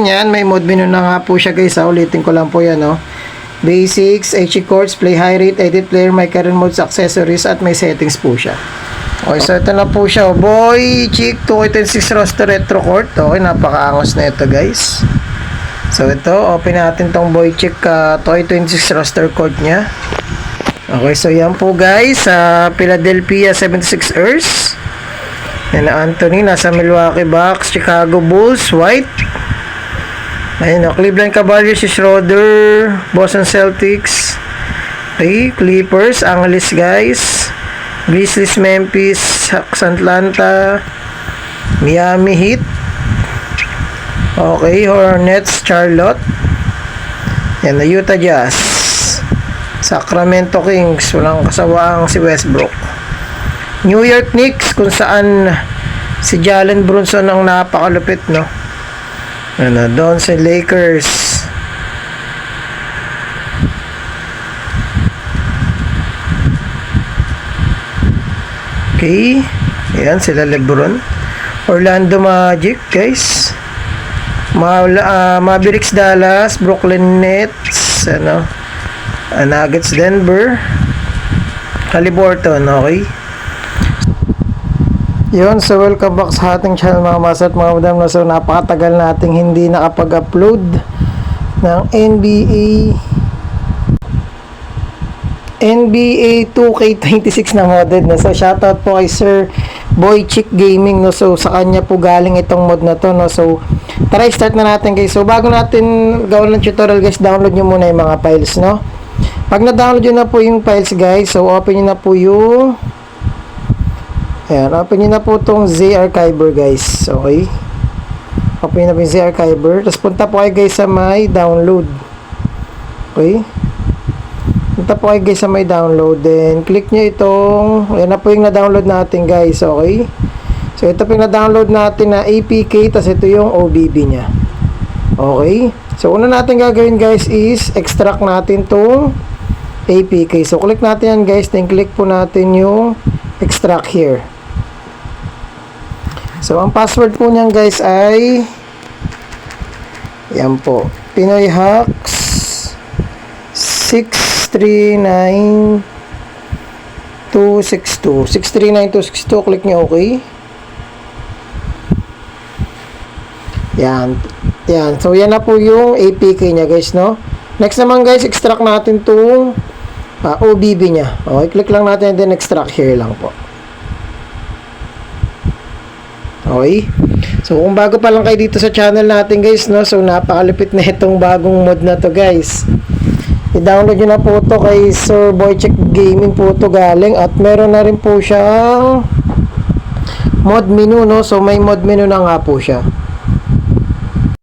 Yan, may mode menu na nga po siya guys. Ulitin ko lang po yan, no. Basics, HE chords, play high rate, edit player, my current modes, accessories, at may settings po siya. Okay, so ito na po siya. Boy Chick 2K26 roster retro court. Okay, napakaangos na ito guys. So ito, open natin tong Boy Chick 2K26 roster court nya. Okay, so yan po guys, sa Philadelphia 76ers. Yan na Anthony, nasa Milwaukee Bucks, Chicago Bulls, white. Ayun na, Cleveland Cavaliers, Schroeder, Boston Celtics, okay, Clippers, Angeles guys, Grizzlies, Memphis, Hawks, Atlanta, Miami Heat, okay, Hornets, Charlotte, yan na, Utah Jazz, Sacramento Kings, walang kasawaang si Westbrook, New York Knicks, kung saan si Jalen Brunson ang napakalupit, no? Ano, doon sa Lakers. Okay. Ayan, sila LeBron. Orlando Magic, guys. Mavericks Dallas, Brooklyn Nets, ano, Nuggets Denver, Haliburton, okay. Yun, so welcome back sa ating channel mga master at mga madam. So napakatagal nating hindi nakapag-upload ng NBA 2K26 na modded, no? So shoutout po kay Sir Boy Chick Gaming, no? So sa kanya po galing itong mod na to, no? So tara, start na natin guys. So bago natin gawin ng tutorial guys, download nyo muna yung mga files, no? Pag na-download nyo na po yung files guys, so open nyo na po yung ayan, open nyo na po itong Z-Archiver guys. Okay, open nyo na po yung Z-Archiver, tapos punta po kayo guys sa may download. Okay, punta po kayo guys sa may download, then click nyo itong, ayan na po yung na-download natin guys. Okay, so ito po yung na-download natin na APK, tapos ito yung OBB nya. Okay, so una natin gagawin guys is extract natin itong APK. So click natin yan guys, then click po natin yung extract here. So ang password po niyan guys ay yan po, Pinoy Hacks 639262. 639262, click nyo okay. Yan. Yan. So yan na po yung APK nya guys, no. Next naman guys, extract natin tong OBB nya. Okay, click lang natin and then extract here lang po. Okay, so kung bago pa lang kayo dito sa channel natin guys, no, so napakalupit na itong bagong mod na to guys. I-download nyo na po to kay Sir Boy Chick Gaming po to galing, at meron na rin po siyang mod menu, no. So may mod menu na nga po siya.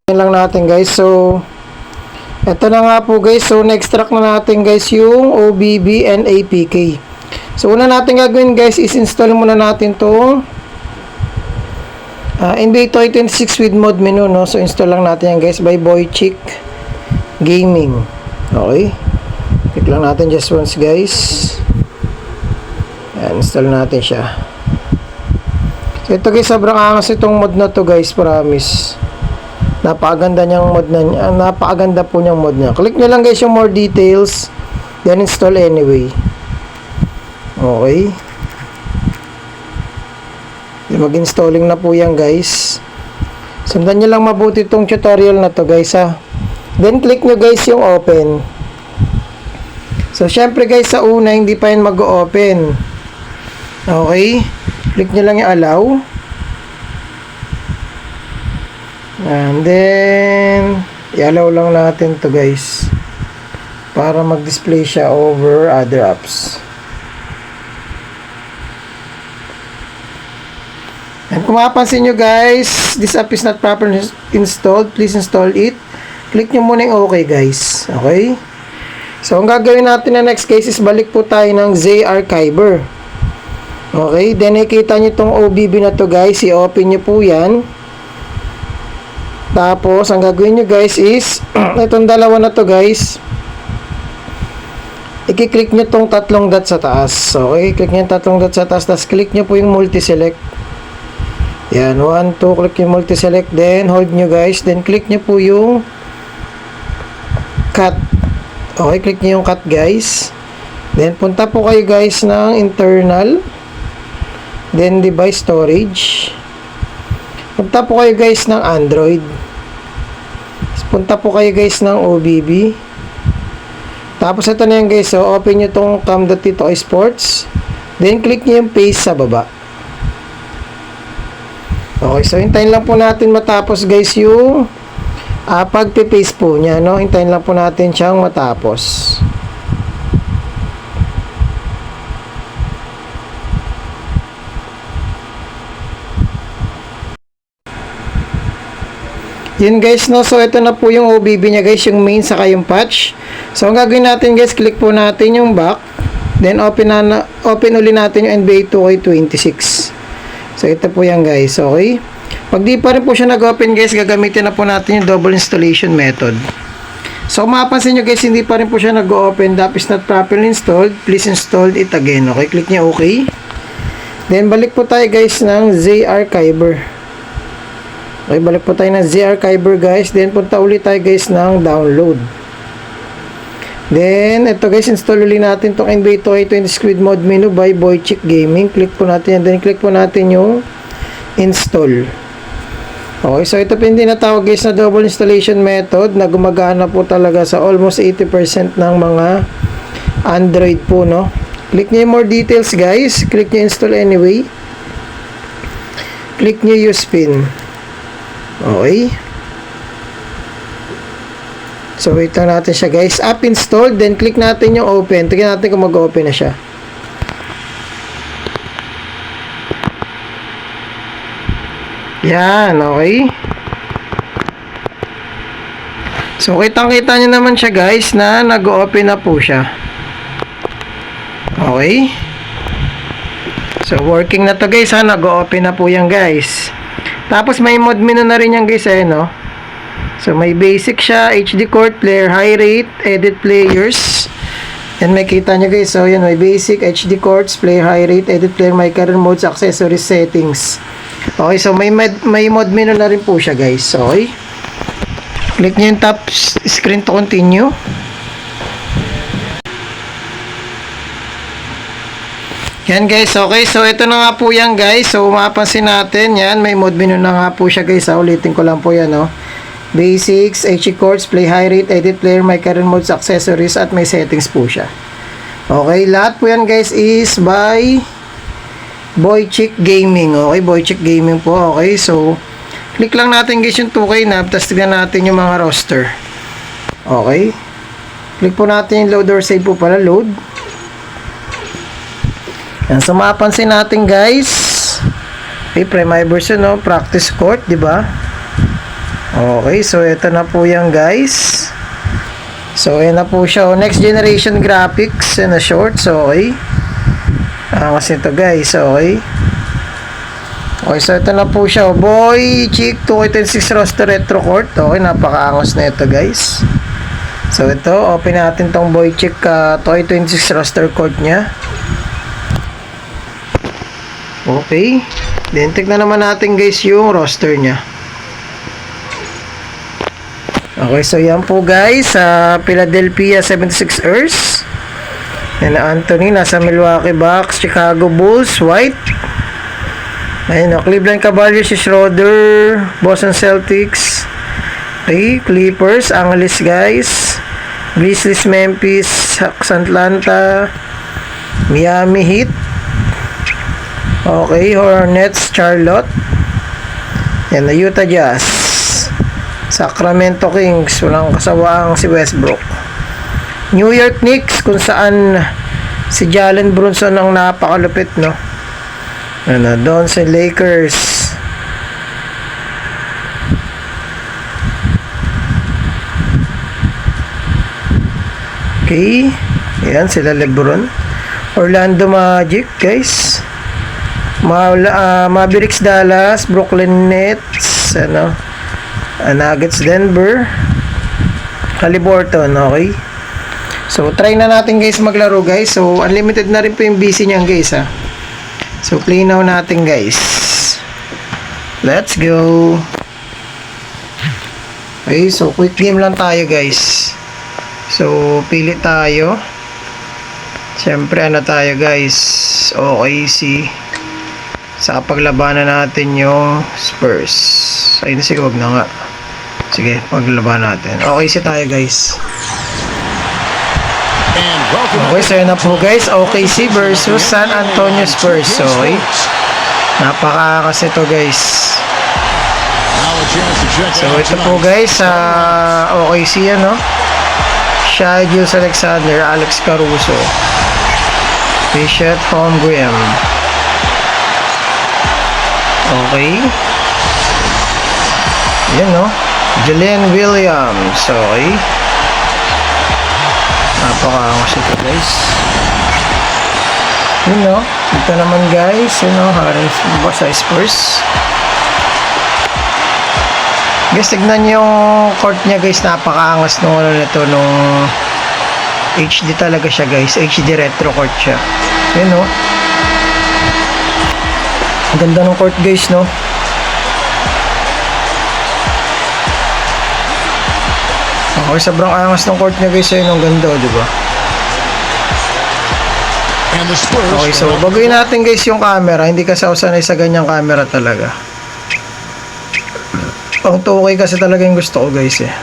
Yan lang natin guys. So eto na nga po guys, so na-extract na natin guys yung OBB and APK. So una natin gagawin guys is install muna natin tong NBA 2K26 with mod menu, no. So install lang natin yan guys by Boy Chick Gaming. Okay, click lang natin just once guys. Ayan, install natin siya. So ito guys, sobrang angas itong mod na to guys, promise. Napakaganda niyang mod na niya. Napakaganda po niyang mod niya. Click nyo lang guys yung more details, then install anyway. Okay, mag-installing na po yan guys. Sundan nyo lang mabuti itong tutorial na to guys, ha. Then click nyo guys yung open. So syempre guys, sa una hindi pa yan mag-open. Okay, click nyo lang yung allow, and then i-allow lang natin to guys para mag-display siya over other apps. And kung mapapansin nyo guys, this app is not properly installed, please install it. Click nyo muna yung okay guys. Okay, so ang gagawin natin na next case is balik po tayo ng Z-Archiver. Okay, then nakikita nyo itong OBB na to guys, i-open nyo po yan. Tapos ang gagawin nyo guys is itong dalawa na to guys, i-click nyo itong tatlong dot sa taas. Okay, click nyo yung tatlong dot sa taas, tapos click nyo po yung multi-select. Yan, 1, 2, click yung multi-select, then hold nyo guys, then click nyo po yung cut. Okay, click nyo yung cut guys. Then punta po kayo guys ng internal, then device storage. Punta po kayo guys ng Android. Punta po kayo guys ng OBB. Tapos ito na yan guys, so open nyo tong cam.tito sports, then click nyo yung paste sa baba. Okay, so hintayin lang po natin matapos guys yung pagpipaste po niya, no? Hintayin lang po natin siyang matapos. Yun guys, no? So ito na po yung OBB niya guys, yung main saka yung patch. So ang gagawin natin guys, click po natin yung back, then open uli natin yung NBA 2K26. So, ito po yan guys, okay? Pag di pa rin po siya nag-open guys, gagamitin na po natin yung double installation method. So, kung mapapansin nyo guys, hindi pa rin po siya nag-open. The app is not properly installed. Please install it again, okay? Click nyo okay. Then, balik po tayo guys ng Z-Archiver. Okay, balik po tayo ng Z-Archiver guys. Then, punta ulit tayo guys ng download. Then, ito guys, install ulit natin itong NBA 2K20 Squid Mode menu by Boychick Gaming. Click po natin yan. Then, click po natin yung install. Okay, so ito po yung tinatawag guys na double installation method na gumagana po talaga sa almost 80% ng mga Android po, no? Click nyo yung more details guys. Click nyo install anyway. Click nyo use pin. Okay. So, wait lang natin siya guys. App installed, then click natin yung open. Tingnan natin kung mag-open na siya. Yan, okay. So, kitang-kita nyo naman siya guys na nag-open na po siya. Okay. So, working na to guys ha. Nag-open na po yan guys. Tapos, may mod menu na rin yan guys eh, no? So, may basic siya, HD court, player high rate, edit players. Yan, may kita nyo guys. So, yan, may basic, HD courts, player high rate, edit player, my current modes, accessories, settings. Okay, so may mod menu na rin po siya guys. Okay. Click nyo yung top screen to continue. Yan guys, okay. So, ito na nga po yan guys. So, mapapansin natin, yan, may mod menu na nga po siya guys. Ulitin ko lang po yan, no. Basics, HD chords, play high rate, edit player, my current modes, accessories, at may settings po siya. Okay, lahat po yan guys is by Boychick Gaming. Okay, Boychick Gaming po. Okay, so click lang natin guys yung 2K nav, tapos tignan natin yung mga roster. Okay, click po natin yung load or save po pala, load. Yan, so mapapansin natin guys, okay, primary version, no, practice court, di ba? Okay, so ito na po yan guys. So ayan na po siya, next generation graphics and a short. So okay, kasi ito guys. Okay, okay, so ito na po siya, Boychick 2K26 roster retro court. Okay, napakaangos na ito guys. So ito, open natin tong Boychick 2K26 roster court nya. Okay, then tignan naman natin guys yung roster nya. Okay, so yan po guys, sa Philadelphia 76ers. And Anthony, nasa Milwaukee Bucks, Chicago Bulls, white. Ayun, Cleveland Cavaliers, Schroeder, Boston Celtics. Okay, Clippers, Angeles guys. Grizzlies, Memphis, Hawks, Atlanta, Miami Heat. Okay, Hornets, Charlotte. Yan, na Utah Jazz. Sacramento Kings, walang kasawaang si Westbrook. New York Knicks, kung saan si Jalen Brunson ang napakalupit, no? Ano, doon sa Lakers. Okay, yan sila LeBron. Orlando Magic, guys. Mavericks Dallas, Brooklyn Nets, ano, Nuggets Denver, Haliburton. Okay, so try na natin guys maglaro guys. So unlimited na rin po yung BC niyan guys ha. So play now natin guys. Let's go. Okay, so quick game lang tayo guys. So, pili tayo. Siyempre, ano tayo guys? OKC. Sa paglabanan natin yung Spurs. Ayun, sige, wag na nga. Sige, paglabanan natin. OKC tayo guys. Okay, so yun na po guys. OKC versus San Antonio Spurs. So, okay. Napakakas ito guys. So, ito po guys. OKC yan, no? Shai Gilgeous-Alexander, Alex Caruso, Richard Holmgren. Okay. Yan, no? Jalen Williams. Okay. Napakaangas ito guys. Yun, no? Ito naman guys. Yun, no? Harris sa Spurs. Guys, tignan yung court niya guys. Napakaangas nung ano nito, nung HD talaga siya guys. HD retro court siya. Yun, no? Ang ganda ng court guys, no? Okay, sobrang angas ng court niya guys. Ayun, ang ganda, di ba? Okay, so baguhin natin guys yung camera. Hindi kasi ako sanay sa ganyang camera talaga. Pang 2K kasi talaga yung gusto ko guys eh.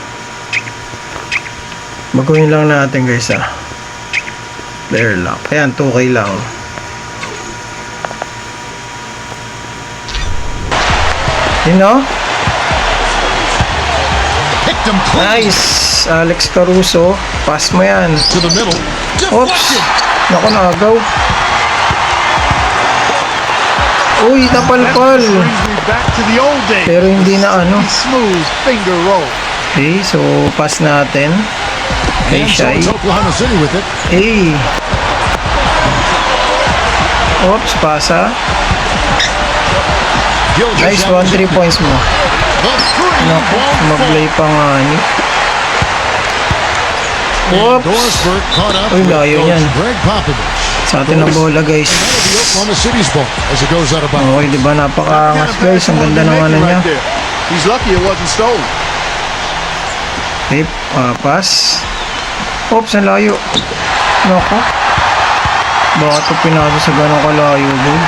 Baguhin lang natin guys Player lock. Ayan, 2K lang. You know? Nice! Alex Caruso. Pass mo yan. Oops! Naku, nagaw. Uy, napalpal. Pero hindi na ano. Okay, so pass natin. Kay Shai. Hey. Oops, pasa. Nice one, 3 points mo. Naku, mablay pa nga niyo. Oops. Uy, layo yan. Sa atin ang bola guys. Okay, diba? Napakaangas guys. Ang ganda ng ano niya. Okay, pass. Oops, ang layo. Naku. Bakit ito pinasa sa ganong kalayo, boy?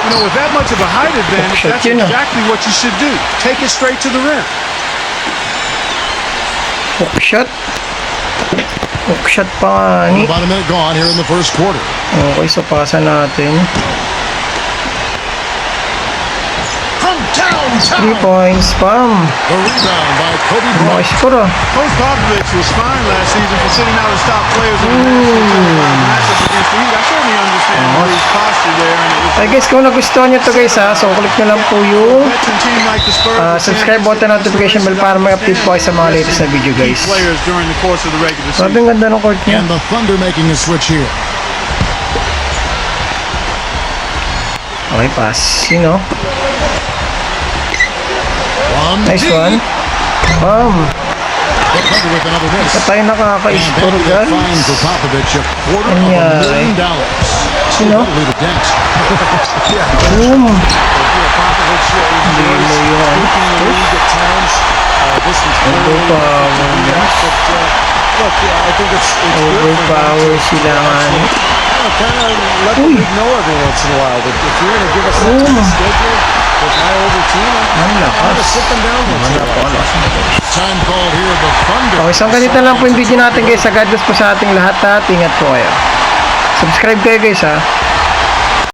You know, with that much of a height advantage, that's exactly what you should do. Take it straight to the rim. Hook shot. Hook shot pa nga ni. About a minute gone here in the first quarter. Okay, so pasa natin. From downtown. 3 points, pam. The rebound by Kobe Okay, Bryant. siguro. Coach Popovich was fine last season for sitting out his top players in the matchup against the Heat. I certainly understand his posture there. And it was Ay guys, kung nagustuhan nyo to guys so click nyo lang po yung veteran team like the Spurs. subscribe button, notification bell para may update po kayo sa mga latest na video guys. Players during the course of the regular season. Sabi ang ganda ng court niya. And the Thunder making a switch here. Okay, pass. You know. Nice one. Bam. The Thunder with another miss. Sa tayo And nakaka-score that'll be a guys. fine for Popovich, $250,000. Sino? Probably the dent. Boom. Popovich Hindi mo yun. Overpower. Look, I think it's Overpower sila nga. kind of let the league know every once in a while that if you're going to give us that Boom. schedule with my older team, Ang I'm lakas. going to sit them down once in a while. Time called here, the Thunder. Okay, so ganito lang po yung video natin guys. God bless po sa ating lahat at ingat po kayo. Subscribe kayo guys